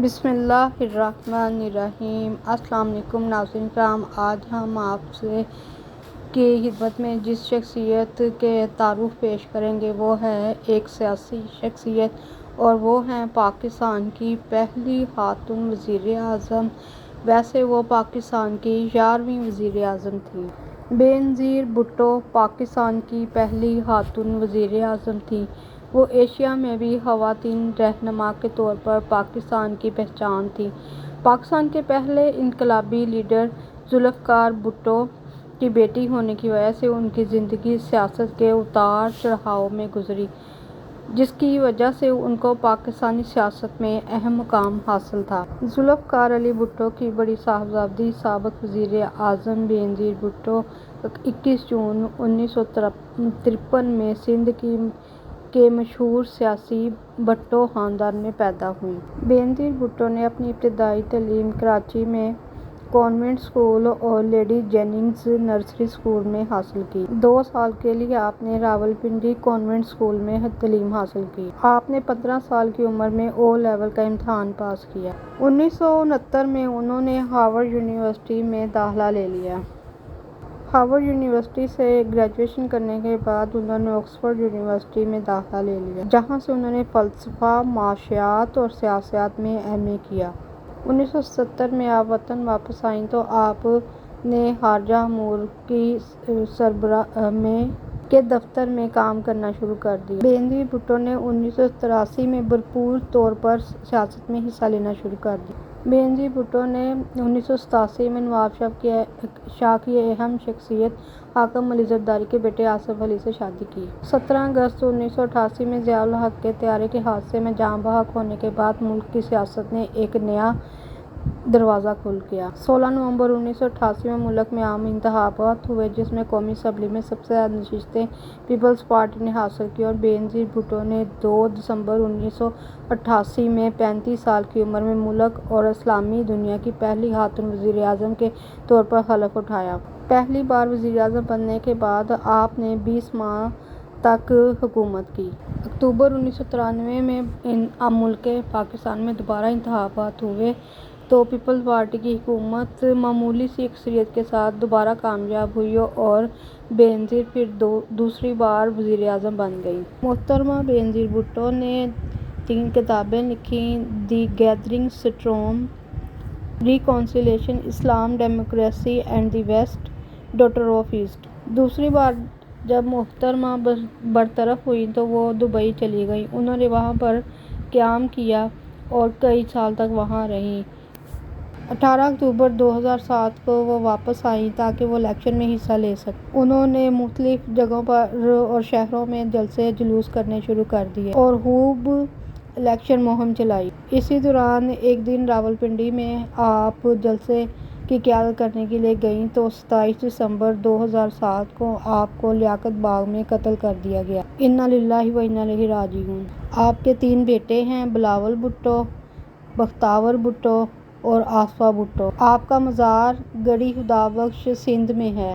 بسم اللہ الرحمن الرحیم۔ السلام علیکم ناظرین کرام، آج ہم آپ سے کی خدمت میں جس شخصیت کے تعارف پیش کریں گے وہ ہے ایک سیاسی شخصیت، اور وہ ہیں پاکستان کی پہلی خاتون وزیر اعظم۔ ویسے وہ پاکستان کی 11ویں وزیر اعظم تھیں۔ بینظیر بھٹو پاکستان کی پہلی خاتون وزیر اعظم تھیں۔ وہ ایشیا میں بھی خواتین رہنما کے طور پر پاکستان کی پہچان تھیں۔ پاکستان کے پہلے انقلابی لیڈر ذوالفقار بھٹو کی بیٹی ہونے کی وجہ سے ان کی زندگی سیاست کے اتار چڑھاؤ میں گزری، جس کی وجہ سے ان کو پاکستانی سیاست میں اہم مقام حاصل تھا۔ ذوالفقار علی بھٹو کی بڑی صاحبزادی سابق وزیر اعظم بینظیر بھٹو 21 جون 1953 میں سندھ کے مشہور سیاسی بھٹو خاندان میں پیدا ہوئیں۔ بینظیر بھٹو نے اپنی ابتدائی تعلیم کراچی میں کانوینٹ اسکول اور لیڈی جیننگز نرسری اسکول میں حاصل کی۔ 2 سال کے لیے آپ نے راولپنڈی کانوینٹ اسکول میں تعلیم حاصل کی۔ آپ نے 15 سال کی عمر میں او لیول کا امتحان پاس کیا۔ 1969 میں انہوں نے ہارورڈ یونیورسٹی میں داخلہ لے لیا۔ ہارورڈ یونیورسٹی سے گریجویشن کرنے کے بعد انہوں نے آکسفورڈ یونیورسٹی میں داخلہ لے لیا، جہاں سے انہوں نے فلسفہ، معاشیات اور سیاست میں ایم اے کیا۔ 1970 میں آپ وطن واپس آئیں تو آپ نے خارجہ امور کی سربراہ کے دفتر میں کام کرنا شروع کر دیا۔ بینظیر بھٹو نے 1983 میں بھرپور طور پر سیاست میں حصہ لینا شروع کر دیا۔ بینظیر بھٹو نے 1987 میں نواب شاہ کی اہم شخصیت حاکم علی زرداری کے بیٹے آصف علی سے شادی کی۔ 17 اگست 1988 میں ضیاء الحق کے طیارے کے حادثے میں جاں بحق ہونے کے بعد ملک کی سیاست میں ایک نیا دروازہ کھل گیا۔ 16 نومبر 1988 میں ملک میں عام انتخابات ہوئے، جس میں قومی اسمبلی میں سب سے زیادہ نشستیں پیپلز پارٹی نے حاصل کیں، اور بینظیر بھٹو نے 2 دسمبر 1988 میں 35 سال کی عمر میں ملک اور اسلامی دنیا کی پہلی خاتون وزیر اعظم کے طور پر حلف اٹھایا۔ پہلی بار وزیر اعظم بننے کے بعد آپ نے 20 ماہ تک حکومت کی۔ اکتوبر 1993 میں ملک پاکستان میں دوبارہ انتخابات ہوئے تو پیپلز پارٹی کی حکومت معمولی سی اکثریت کے ساتھ دوبارہ کامیاب ہوئی اور بینظیر پھر دوسری بار وزیر اعظم بن گئیں۔ محترمہ بینظیر بھٹو نے 3 کتابیں لکھیں: the gathering storm, reconciliation, Islam, democracy and the West, daughter of East. دوسری بار جب محترمہ برطرف ہوئیں تو وہ دبئی چلی گئیں۔ انہوں نے وہاں پر قیام کیا اور کئی سال تک وہاں رہیں۔ 18 اکتوبر 2007 کو وہ واپس آئیں تاکہ وہ الیکشن میں حصہ لے سکیں۔ انہوں نے مختلف جگہوں پر اور شہروں میں جلسے جلوس کرنے شروع کر دیے اور خوب الیکشن مہم چلائی۔ اسی دوران ایک دن راولپنڈی میں آپ جلسے کی قیادت کرنے کے لیے گئیں تو 27 دسمبر 2007 کو آپ کو لیاقت باغ میں قتل کر دیا گیا۔ انا للہ و انا الیہ راجعون۔ آپ کے 3 بیٹے ہیں: بلاول بھٹو، بختیار بھٹو اور آصفہ بھٹو۔ آپ کا مزار گڑھی خدا بخش، سندھ میں ہے۔